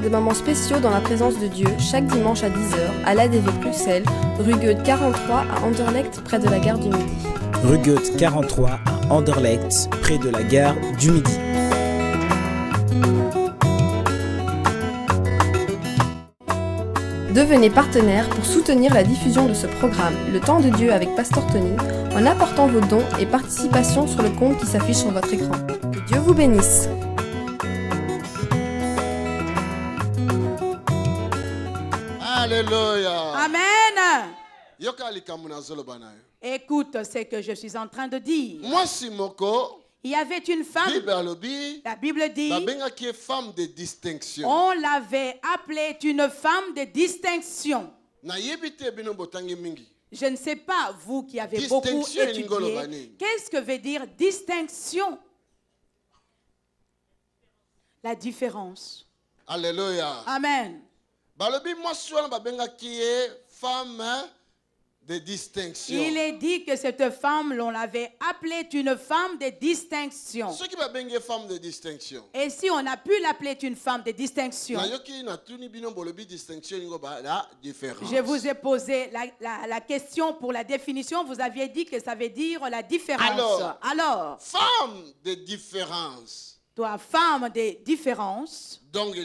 pour des moments spéciaux dans la présence de Dieu chaque dimanche à 10h à l'ADV Bruxelles, rue Goethe 43 à Anderlecht, près de la gare du Midi. Rue Goethe 43 à Anderlecht, près de la gare du Midi. Devenez partenaire pour soutenir la diffusion de ce programme Le Temps de Dieu avec Pasteur Tony en apportant vos dons et participations sur le compte qui s'affiche sur votre écran. Que Dieu vous bénisse. Alléluia. Amen. Écoute ce que je suis en train de dire. Moi, Simoko, Il y avait une femme, la Bible dit, femme de distinction. on l'avait appelée une femme de distinction. Je ne sais pas, vous qui avez beaucoup Distinction, étudié, qu'est-ce que veut dire distinction? La différence. Alléluia. Amen. Balobi moi souvent babenga qui est femme de distinction. Il est dit que cette femme, l'on l'avait appelée une femme de distinction. Ce qui babenga femme de distinction. Et si on a pu l'appeler une femme de distinction, je vous ai posé la question pour la définition. Vous aviez dit que ça veut dire la différence. Alors femme de différence. Toi, femme de différence. Donc,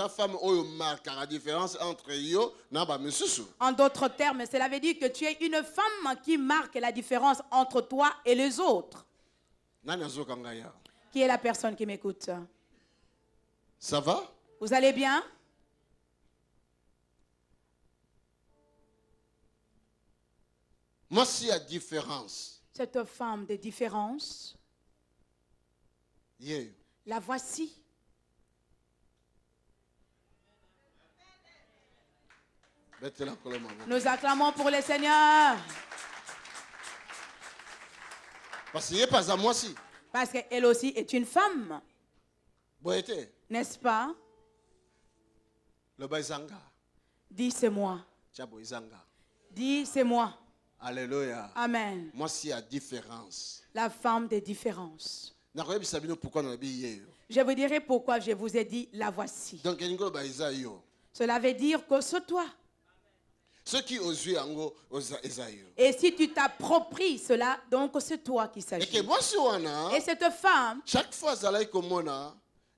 femme marque la différence entre yo na ba mesusu. En d'autres termes, cela veut dire que tu es une femme qui marque la différence entre toi et les autres. Qui est la personne qui m'écoute? Ça va? Vous allez bien? Moi, s'il y a différence. Cette femme de différence, Yeah. la voici. Nous acclamons pour le Seigneur. Parce qu'il n'est pas à moi aussi. Parce qu'elle aussi est une femme. N'est-ce pas? Le baizanga. Dis c'est moi. Dis c'est moi. Alléluia. Amen. Moi, s'il y a différence. La femme des différences. Je vous dirai pourquoi je vous ai dit la voici. Donc, cela veut dire que c'est toi. Et si tu t'appropries cela, donc c'est toi qui s'agit. Et cette femme, chaque fois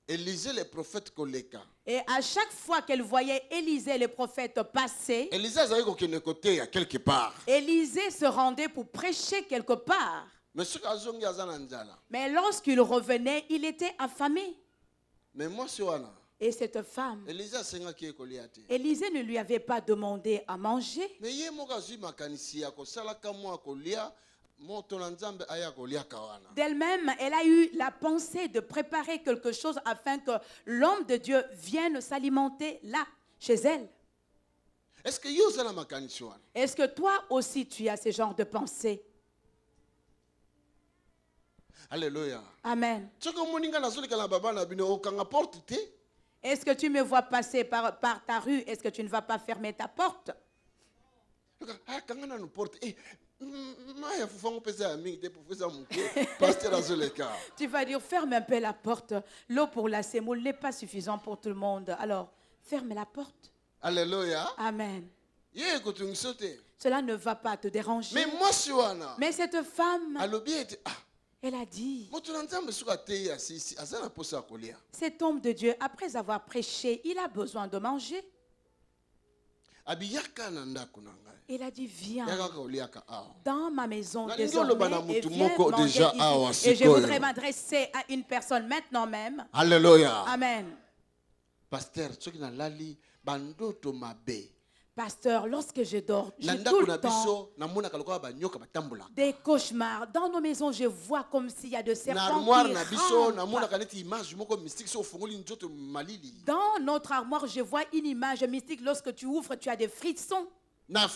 elle lisait les prophètes koleka. Et à chaque fois qu'elle voyait Élisée le prophète passer, Élisée se rendait pour prêcher quelque part. Mais lorsqu'il revenait, il était affamé. Et cette femme, Élisée ne lui avait pas demandé à manger. D'elle-même, elle a eu la pensée de préparer quelque chose afin que l'homme de Dieu vienne s'alimenter là, chez elle. Est-ce que toi aussi tu as ce genre de pensée? Alléluia. Amen. Est-ce que tu me vois passer par ta rue? Est-ce que tu ne vas pas fermer ta porte? Tu vas dire, ferme un peu la porte. L'eau pour la sémoule n'est pas suffisante pour tout le monde. Alors, ferme la porte. Alléluia. Amen. Cela ne va pas te déranger. Mais cette femme, elle a dit, cet homme de Dieu, après avoir prêché, il a besoin de manger. Il a dit, viens dans ma maison désormais et viens manger ici. Et je voudrais m'adresser à une personne maintenant même. Alléluia. Amen. Pasteur, lorsque je dors, j'ai tout le temps des cauchemars. Dans nos maisons, je vois comme s'il y a de serpents qui rampent. Dans notre armoire, je vois une image mystique. Lorsque tu ouvres, tu as des frissons. Dans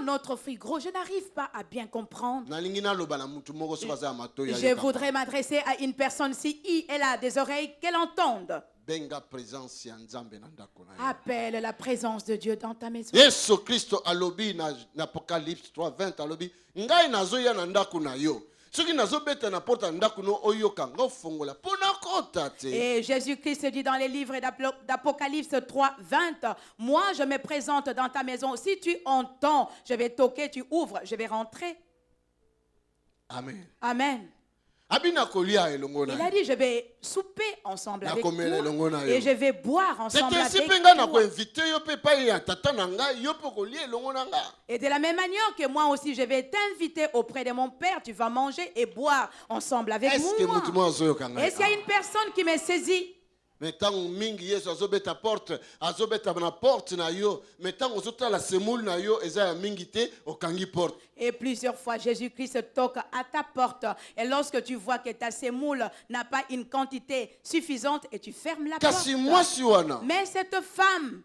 notre frigo, je n'arrive pas à bien comprendre. Je voudrais m'adresser à une personne, si elle a des oreilles, qu'elle entende. Appelle la présence de Dieu dans ta maison. Yesu Christo alobi na Apocalypse 3:20 alobi ngai nazoya na ndaku na yo Et Jésus-Christ dit dans les livres d'Apocalypse 3, 20, moi je me présente dans ta maison. Si tu entends, je vais toquer, tu ouvres, je vais rentrer. Amen. Amen. Il a dit, je vais souper ensemble avec toi et je vais boire ensemble avec toi. Et de la même manière que moi aussi, je vais t'inviter auprès de mon Père, tu vas manger et boire ensemble avec moi. Est-ce qu'il y a une personne qui me saisit? Mais tant mingi Yesu azobeta porte na porte na yo, mais tant ozota la semoule na yo eza mingi te okangi porte. Et plusieurs fois Jésus-Christ toque à ta porte et lorsque tu vois que ta semoule n'a pas une quantité suffisante et tu fermes la porte. Mais cette femme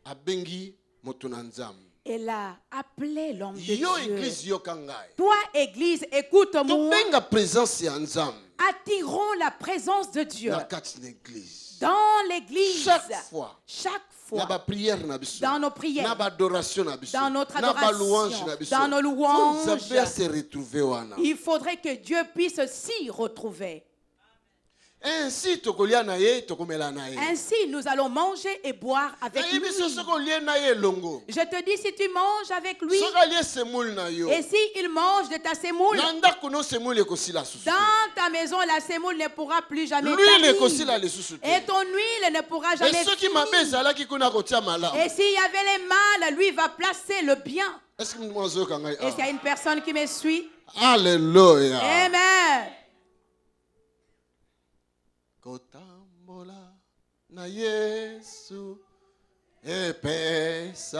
abengi moto na nzambe. Elle a appelé l'homme de Dieu. Toi, Église, écoute-moi. Attirons la présence de Dieu dans l'église. Chaque fois. Dans nos prières. Dans notre adoration. Dans nos louanges. Il faudrait que Dieu puisse s'y retrouver. Ainsi, nous allons manger et boire avec lui. Je te dis, si tu manges avec lui, et s'il mange de ta semoule, dans ta maison, la semoule ne pourra plus jamais tarir. Et ton huile ne pourra jamais finir. Et s'il y avait les mal, lui va placer le bien. Est-ce qu'il y a une personne qui me suit? Alléluia. Amen.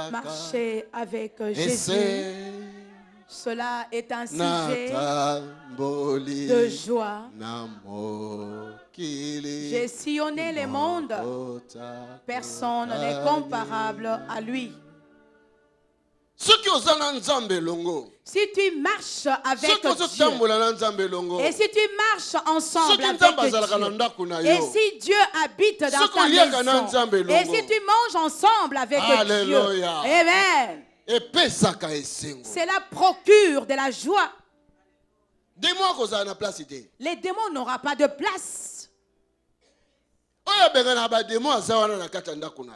Marcher avec Jésus, cela est un sujet de joie. J'ai sillonné le monde, personne n'est comparable à lui. Si tu marches avec Dieu, et si tu marches ensemble avec Dieu, et si Dieu habite dans ta maison, et si tu manges ensemble avec Dieu, amen, cela procure de la joie. Les démons n'auront pas de place.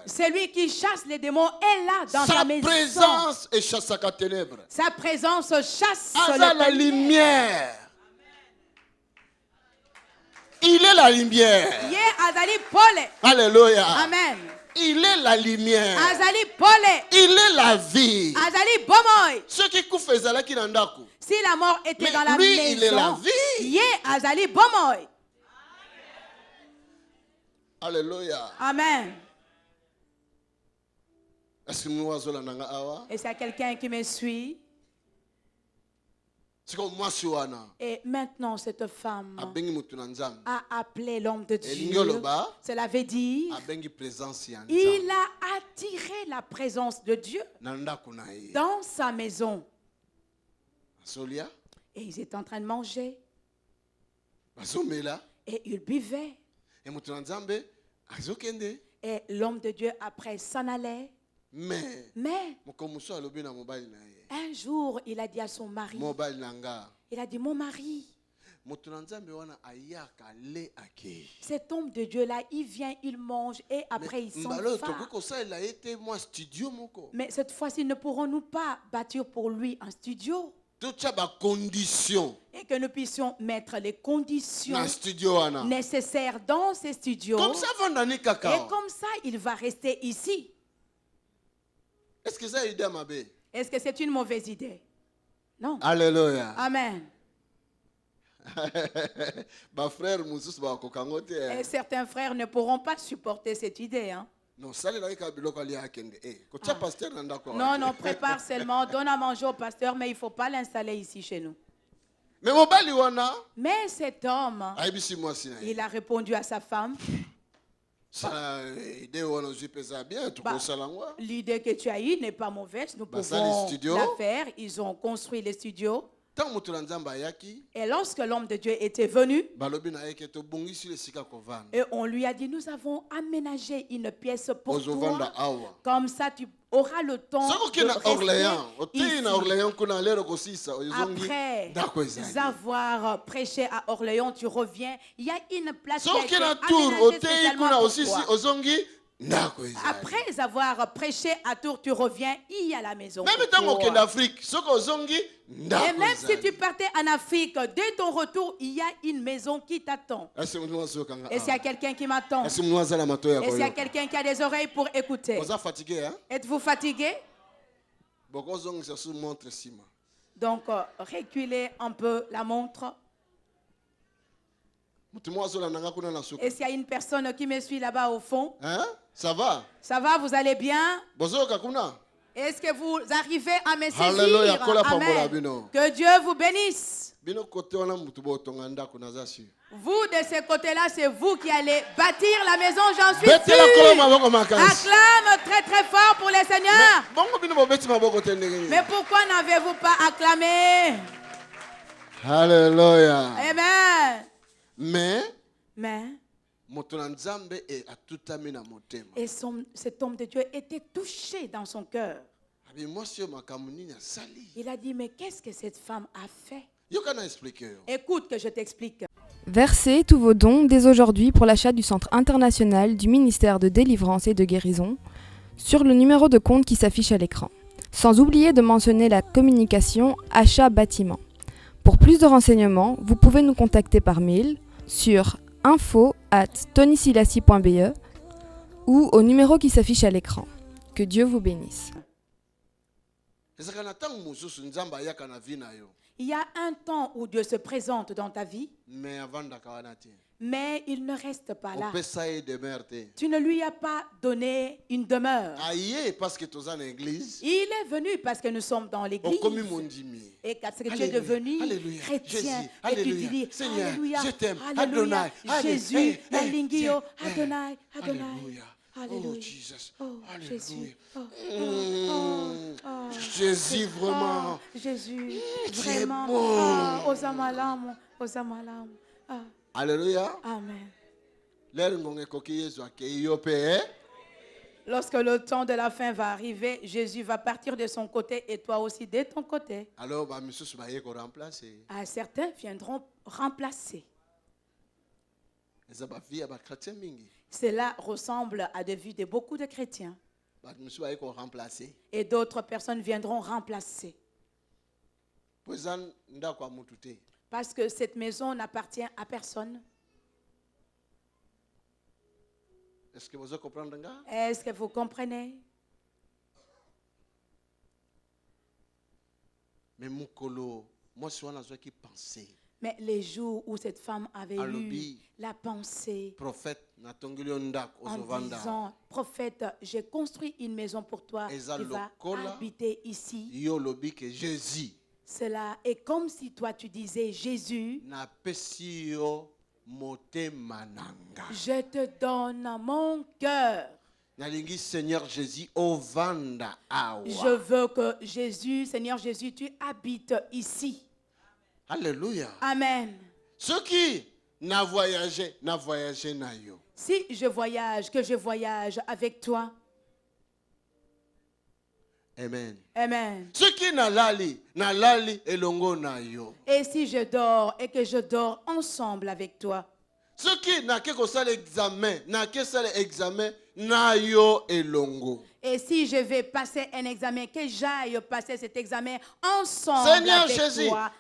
Celui qui chasse les démons est là dans sa maison. Sa présence chasse les ténèbres. Sa présence chasse la lumière. Il est la lumière. Alléluia. Amen. Il est la lumière. Il est la vie. Ceux qui si la mort était dans la maison, il est la vie. Alléluia. Amen. Est-ce qu'il y a quelqu'un qui me suit? Et maintenant, cette femme a appelé l'homme de Dieu. Cela veut dire il a attiré la présence de Dieu dans sa maison. Et ils étaient en train de manger. Et ils buvaient. Et l'homme de Dieu après s'en allait. Mais un jour il a dit à son mari, il a dit, mon mari, cet homme de Dieu là, il vient, il mange et après il s'en va. Mais cette fois-ci, ne pourrons-nous pas bâtir pour lui un studio? Et que nous puissions mettre les conditions nécessaires dans ces studios. Et comme ça, il va rester ici. Est-ce que c'est une mauvaise idée? Non. Alléluia. Amen. Et certains frères ne pourront pas supporter cette idée. Hein? Non, prépare seulement, donne à manger au pasteur, mais il ne faut pas l'installer ici chez nous. Mais cet homme, il a répondu à sa femme. L'idée que tu as eue n'est pas mauvaise, nous pouvons la faire. Ils ont construit les studios. Et lorsque l'homme de Dieu était venu, et on lui a dit, nous avons aménagé une pièce pour toi, comme ça tu auras le temps de rester ici. Après avoir prêché à Orléans, tu reviens, il y a une place qui a été aménagée spécialement pour toi. Après avoir prêché à Tours, tu reviens, il y a la maison. Et même si tu partais en Afrique, dès ton retour, il y a une maison qui t'attend. Et s'il y a quelqu'un qui m'attend, et s'il y a quelqu'un qui a des oreilles pour écouter, êtes-vous fatigué? Donc, reculez un peu la montre. Et s'il y a une personne qui me suit là-bas au fond, ça va? Ça va, vous allez bien? Est-ce que vous arrivez à me saisir? Amen. Que Dieu vous bénisse. Vous, de ce côté-là, c'est vous qui allez bâtir la maison, j'en suis sûr. Acclame très très fort pour les seigneurs. Mais pourquoi n'avez-vous pas acclamé? Alléluia. Amen. Mais et cet homme de Dieu était touché dans son cœur. Il a dit, mais qu'est-ce que cette femme a fait? Écoute que je t'explique. Versez tous vos dons dès aujourd'hui pour l'achat du Centre international du ministère de délivrance et de guérison sur le numéro de compte qui s'affiche à l'écran. Sans oublier de mentionner la communication achat bâtiment. Pour plus de renseignements, vous pouvez nous contacter par mail sur info@tonysilassi.be ou au numéro qui s'affiche à l'écran. Que Dieu vous bénisse. Il y a un temps où Dieu se présente dans ta vie, mais il ne reste pas là. Tu ne lui as pas donné une demeure. Il est venu parce que nous sommes dans l'église. Et parce que tu es devenu chrétien. Et tu dis, Alléluia, je t'aime, Alléluia, Jésus, Alléluia, Adonai, Adonai. Oh, Jesus. Oh, Jésus. Jésus, vraiment. Jésus, très vraiment. bon. Osamalam. Alléluia. Amen. Lorsque le temps de la fin va arriver, Jésus va partir de son côté et toi aussi de ton côté. Alors, certains viendront remplacer. Cela ressemble à des vies de beaucoup de chrétiens. Et d'autres personnes viendront remplacer. Parce que cette maison n'appartient à personne. Est-ce que vous comprenez? Mais les jours où cette femme avait eu la pensée en disant, prophète, j'ai construit une maison pour toi, tu vas habiter ici. Cela est comme si toi tu disais, Jésus, je te donne mon cœur. Je veux que Jésus, Seigneur Jésus, tu habites ici. Alléluia. Amen. Ceux qui n'a voyagé na yo. Si je voyage, que je voyage avec toi. Amen. Amen. Ceux qui na lali elongo na yo. Et si je dors et que je dors ensemble avec toi. Ceux qui n'a que ça l'examen, na yo elongo. Et si je vais passer un examen, que j'aille passer cet examen ensemble Seigneur avec Jésus, toi.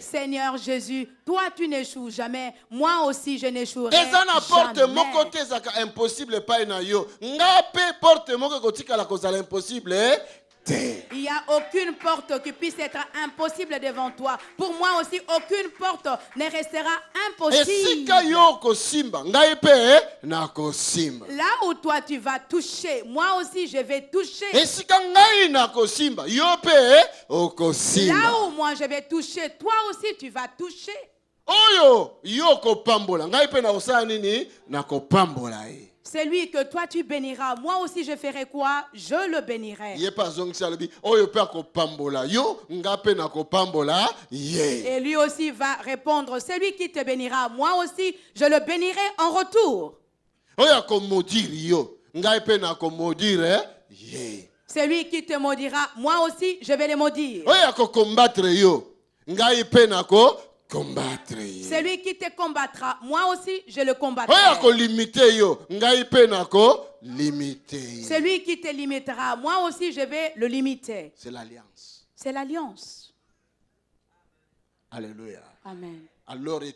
Seigneur Jésus, toi tu n'échoues jamais, moi aussi je n'échouerai jamais. Il n'y a aucune porte qui puisse être impossible devant toi. Pour moi aussi, aucune porte ne restera impossible. Là où toi tu vas toucher, moi aussi je vais toucher. Là où moi je vais toucher, toi aussi tu vas toucher. Celui que toi tu béniras, moi aussi je ferai quoi? Je le bénirai. Et lui aussi va répondre, celui qui te bénira, moi aussi je le bénirai en retour. Celui qui te maudira, moi aussi je vais le maudire. Celui qui te combattra, moi aussi je le combattrai. Celui qui te limitera, moi aussi je vais le limiter. C'est l'alliance. C'est l'alliance. Alléluia. Amen. Alors, et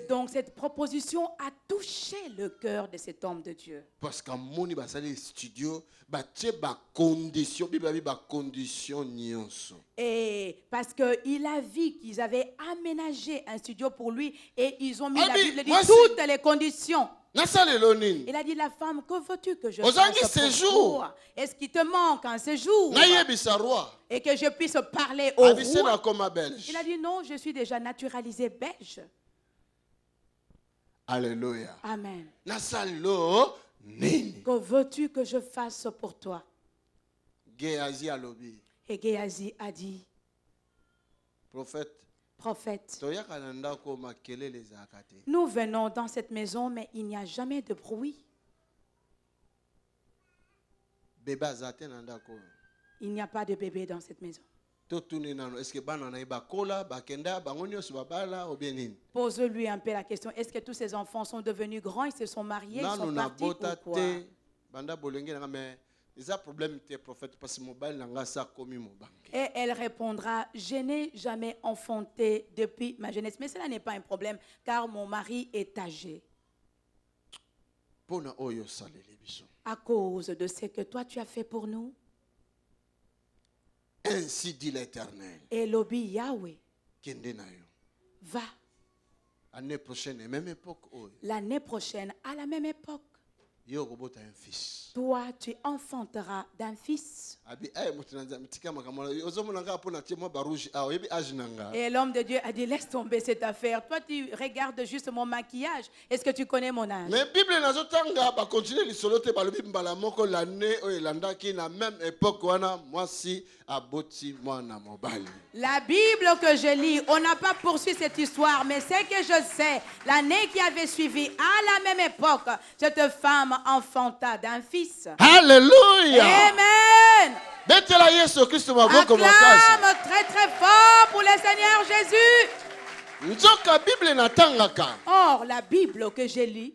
donc cette proposition a touché le cœur de cet homme de Dieu. Parce qu'à mon studio, et parce qu'il a vu qu'ils avaient aménagé un studio pour lui et ils ont mis la Bible dit toutes les conditions. Il a dit, la femme, que veux-tu que je fasse pour toi? Est-ce qu'il te manque un séjour? Et que je puisse parler au roi? Il a dit, non, je suis déjà naturalisé belge. Alléluia. Amen. Que veux-tu que je fasse pour toi? Et Géasi a dit, prophète, nous venons dans cette maison, mais il n'y a jamais de bruit. Il n'y a pas de bébé dans cette maison. Pose-lui un peu la question, est-ce que tous ces enfants sont devenus grands, ils se sont mariés, ils sont partis ou quoi? Et elle répondra, je n'ai jamais enfanté depuis ma jeunesse. Mais cela n'est pas un problème, car mon mari est âgé. À cause de ce que toi tu as fait pour nous. Ainsi dit l'Éternel. Et l'obi Yahweh. Va. L'année prochaine, l'année prochaine, à la même époque. Toi, tu enfanteras d'un fils. Et l'homme de Dieu a dit, laisse tomber cette affaire. Toi, tu regardes juste mon maquillage. Est-ce que tu connais mon âge? La Bible que je lis, on n'a pas poursuivi cette histoire, mais c'est que je sais, l'année qui avait suivi, à la même époque, cette femme enfanta d'un fils. Alléluia. Amen. Acclame très très fort pour le Seigneur Jésus. Or, la Bible que je lis,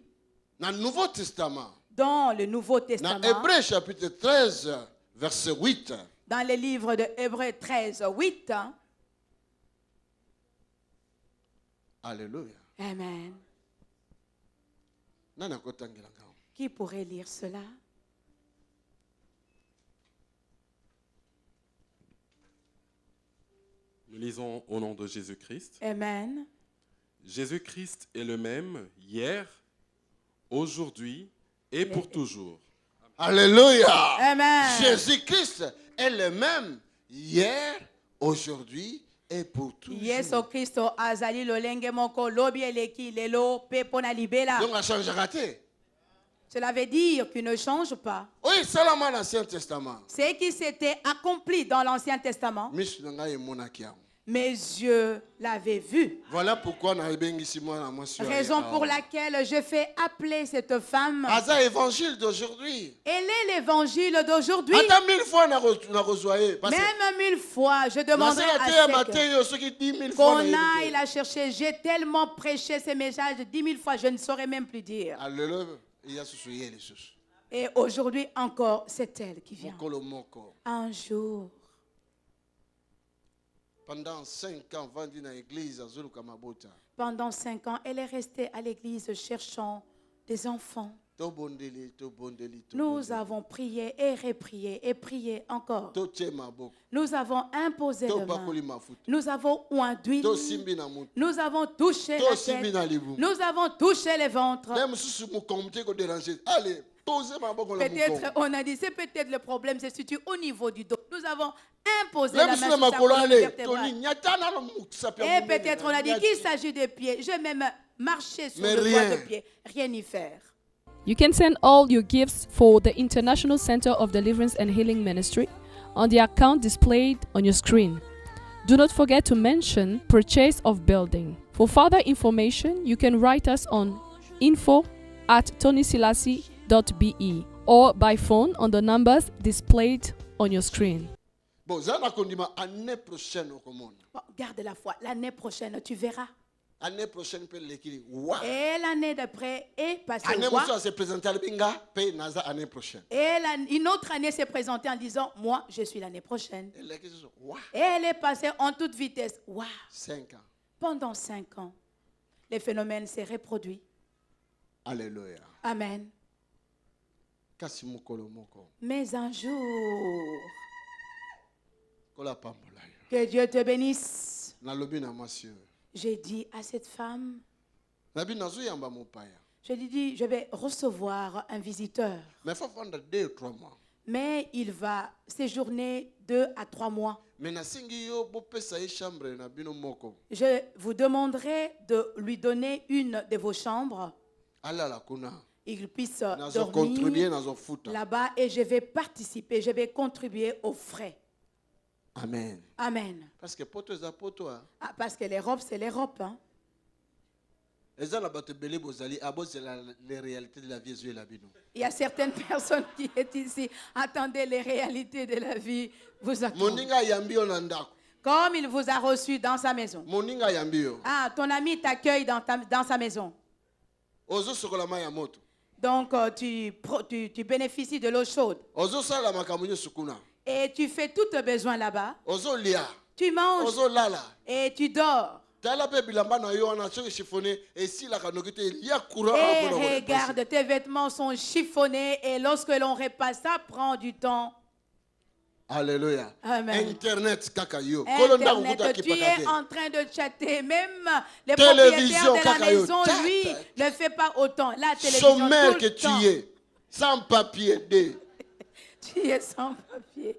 dans le Nouveau Testament, Hébreux chapitre 13, verset 8. Dans le livre de Hébreux 13, 8. Alléluia. Amen. Qui pourrait lire cela? Nous lisons au nom de Jésus-Christ. Amen. Jésus-Christ est le même hier, aujourd'hui et pour toujours. Alléluia. Amen. Jésus-Christ est le même hier, aujourd'hui et pour toujours. Yesu Kristo azali lolenge moko lobi eleki lelo pepo na libela. Donc ça change raté. Cela veut dire qu'il ne change pas. Oui, seulement l'Ancien Testament. Ce qui s'était accompli dans l'Ancien Testament. Mes yeux l'avaient vu. Voilà pourquoi raison pour laquelle je fais appeler cette femme. Évangile d'aujourd'hui. Elle est l'évangile d'aujourd'hui. Même 1000 fois, je demanderai à ce qu'on aille la chercher. J'ai tellement prêché ces messages 10 000 fois, je ne saurais même plus dire. Et aujourd'hui encore, c'est elle qui vient. Un jour. Pendant 5 ans, elle est restée à l'église cherchant des enfants. Nous avons prié et reprié et prié encore. Nous avons imposé le main. Nous avons oint d'huile. Nous avons touché la tête. Nous avons touché les ventres. Peut-être, on a dit, c'est peut-être le problème se situe au niveau du dos. Nous avons imposé la main sur sa colonne vertébrale. Et peut-être on a dit qu'il s'agit des pieds. J'ai même marcher sur le doigt de pied, rien y faire. You can send all your gifts for the International Center of Deliverance and Healing Ministry on the account displayed on your screen. Do not forget to mention purchase of building. For further information, you can write us on info@tonysilasi.be or by phone on the numbers displayed on your screen. Bon, garde la foi. L'année prochaine, tu verras. L'année prochaine, et l'année d'après est passée. Et une autre année s'est présentée en disant, moi, je suis l'année prochaine. Et elle est passée en toute vitesse. Wow. 5 ans. Pendant 5 ans, les phénomènes s'est reproduit. Alléluia. Amen. Mais un jour, que Dieu te bénisse. J'ai dit à cette femme, je lui dis, je vais recevoir un visiteur. Mais il va séjourner 2 à 3 mois. Je vous demanderai de lui donner une de vos chambres. Il puisse dormir là-bas et je vais participer, je vais contribuer aux frais. Amen. Amen. Parce que l'Europe, c'est l'Europe. Hein? Les réalités de la vie. Il y a certaines personnes qui sont ici. Attendez, les réalités de la vie vous attendent. Comme il vous a reçu dans sa maison. Ah, ton ami t'accueille dans sa maison. Donc, tu bénéficies de l'eau chaude. Et tu fais tous tes besoins là-bas. Tu manges. Et tu dors. Et regarde, tes vêtements sont chiffonnés. Et lorsque l'on repasse, ça prend du temps. Alléluia. Amen. Internet, tu es en train de chatter. Même les propriétaires de la maison, lui, ne fait pas autant. La télévision, sommaire tout que le temps. tu es, sans papier. Tu es sans papier.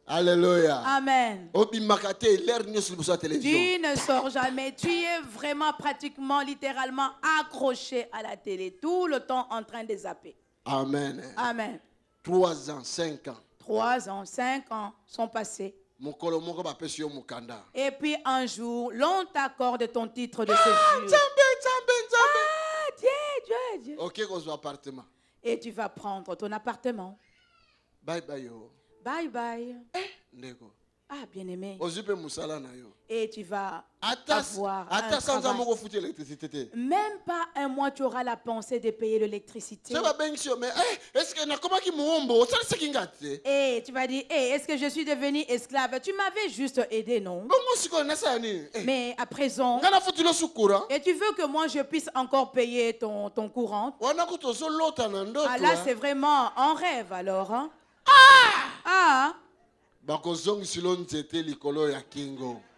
Alléluia. Amen. Tu ne sors jamais. Tu es vraiment pratiquement, littéralement accroché à la télé. Tout le temps en train de zapper. Amen. Amen. 3 ans, 5 ans. 3 ans, 5 ans sont passés. Et puis un jour, l'on t'accorde ton titre de séjour. Dieu. Ok, appartement. Et tu vas prendre ton appartement. Bye bye. Bye bye. Ah, bien-aimé. Et tu vas avoir un travail. Même pas un mois, tu auras la pensée de payer l'électricité. Et tu vas dire, est-ce que je suis devenu esclave? Tu m'avais juste aidé, non? Mais à présent, et tu veux que moi je puisse encore payer ton courant? Ah, là, c'est vraiment un rêve alors. Hein? Ah!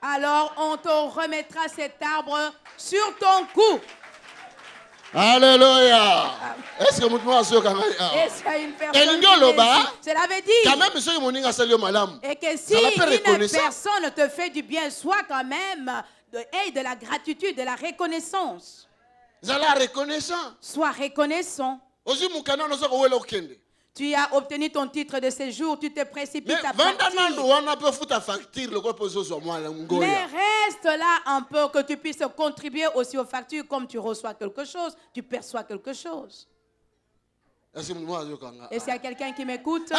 Alors on te remettra cet arbre sur ton cou. Alléluia. Est-ce que Est-ce qu'il y a une personne qui cela veut dire et que si une personne te fait du bien, sois quand même de la gratitude, de la reconnaissance. Sois reconnaissant. Tu as obtenu ton titre de séjour, tu te précipites à partir. Mais reste là un peu que tu puisses contribuer aussi aux factures comme tu reçois quelque chose, tu perçois quelque chose. Est-ce qu'il y a quelqu'un qui m'écoute? Et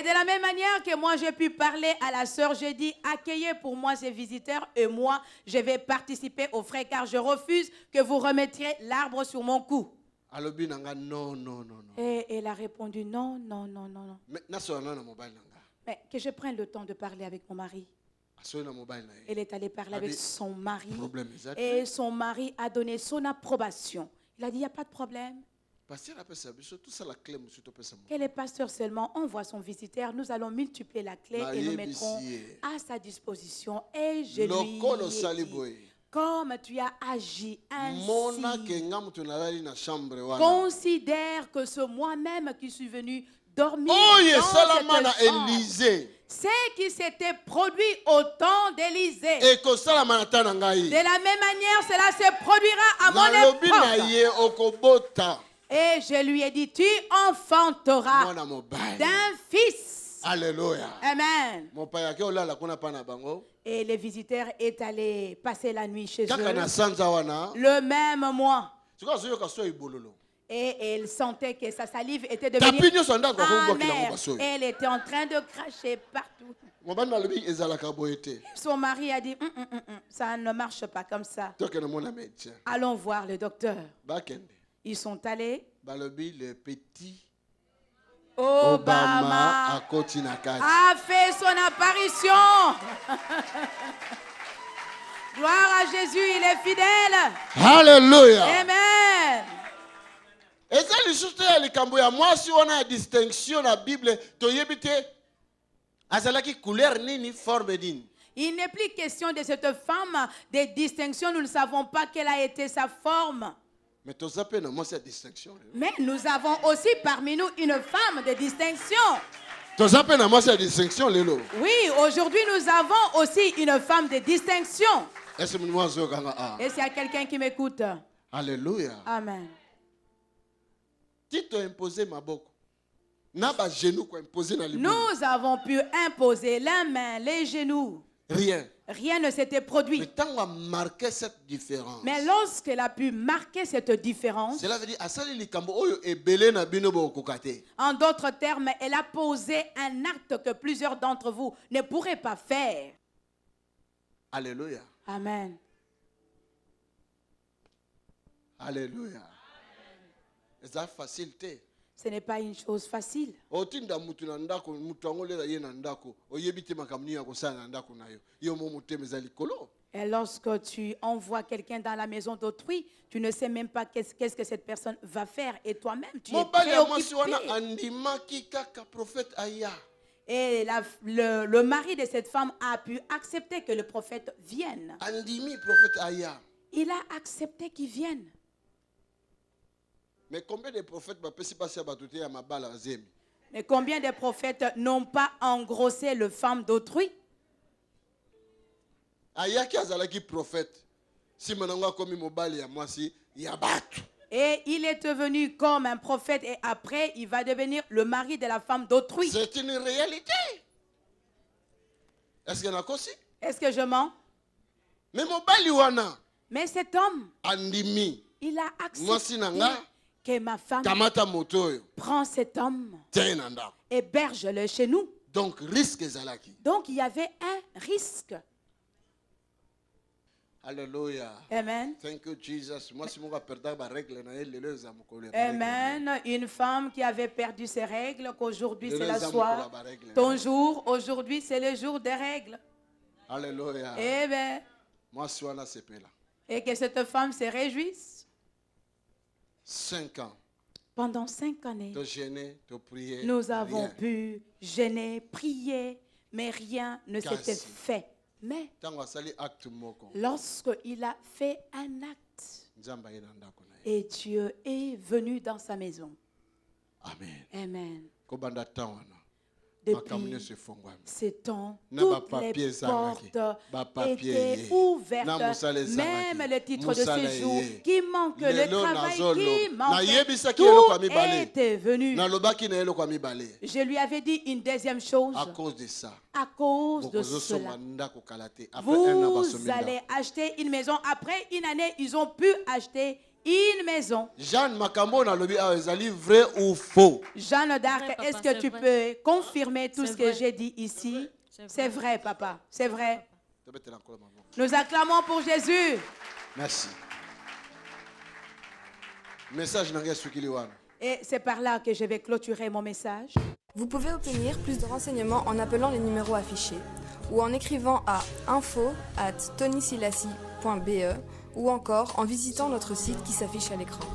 de la même manière que moi j'ai pu parler à la sœur, j'ai dit accueillez pour moi ces visiteurs et moi je vais participer aux frais car je refuse que vous remettiez l'arbre sur mon cou. Et elle a répondu non. Mais que je prenne le temps de parler avec mon mari. Elle est allée parler avec son mari et son mari a donné son approbation. Il a dit, il n'y a pas de problème. Que le pasteur seulement envoie son visiteur, nous allons multiplier la clé et nous mettrons à sa disposition. Et je lui ai dit, comme tu as agi ainsi, considère que c'est moi-même qui suis venu dormir dans cette chambre. Ce qui s'était produit au temps d'Élisée. De la même manière, cela se produira à mon époque. Et je lui ai dit, tu enfanteras d'un fils. Alléluia. Amen. Et les visiteurs est allé passer la nuit chez eux. Le même mois. Et elle sentait que sa salive était devenue amère. Elle était en train de cracher partout. Son mari a dit, ça ne marche pas comme ça. Allons voir le docteur. Ils sont allés. Le petit Obama a fait son apparition. Gloire à Jésus, il est fidèle. Alléluia. Amen. Et ça, les choses moi, si on a une distinction dans la Bible, couleur ni forme ni. Il n'est plus question de cette femme des distinctions. Nous ne savons pas quelle a été sa forme. Mais nous avons aussi parmi nous une femme de distinction. Oui, aujourd'hui nous avons aussi une femme de distinction. Est-ce qu'il y a quelqu'un qui m'écoute? Alléluia. Amen. Nous avons pu imposer la main, les genoux. Rien ne s'était produit. Mais lorsqu'elle a pu marquer cette différence, cela veut dire, en d'autres termes, elle a posé un acte que plusieurs d'entre vous ne pourraient pas faire. Alléluia. Amen. Alléluia. C'est facilité. Ce n'est pas une chose facile. Et lorsque tu envoies quelqu'un dans la maison d'autrui, tu ne sais même pas qu'est-ce que cette personne va faire. Et toi-même, tu es préoccupé. Et le mari de cette femme a pu accepter que le prophète vienne. Il a accepté qu'il vienne. Mais combien de prophètes n'ont pas engrossé le femme d'autrui? Et il est devenu comme un prophète et après il va devenir le mari de la femme d'autrui. C'est une réalité. Est-ce que je mens? Mais cet homme, il a accepté que ma femme prend cet homme, héberge-le chez nous. Donc il y avait un risque. Alléluia. Amen. Thank you, Jesus. Amen. Une femme qui avait perdu ses règles, qu'aujourd'hui c'est la soirée. Ton jour, aujourd'hui c'est le jour des règles. Alléluia. Amen. Et que cette femme se réjouisse. 5 ans. Pendant 5 années, prier, nous avons pu jeûner, prier, mais rien ne s'était fait. Mais lorsqu'il a fait un acte, et Dieu est venu dans sa maison. Amen. Amen. Depuis ce temps, toutes les portes étaient ouvertes. Même le titre de séjour qui manque, le travail qui manque, tout était venu. Je lui avais dit une deuxième chose. À cause de ça. À cause de cela. Vous allez acheter une maison. Après une année, ils ont pu acheter une maison. Jeanne Makambo na lobi ezali vrai ou faux? Jeanne d'Arc, est-ce que tu peux confirmer tout ce que j'ai dit ici? C'est vrai, papa. C'est vrai. Nous acclamons pour Jésus. Merci. Message et c'est par là que je vais clôturer mon message. Vous pouvez obtenir plus de renseignements en appelant les numéros affichés ou en écrivant à info@tonysilassi.be ou encore en visitant notre site qui s'affiche à l'écran.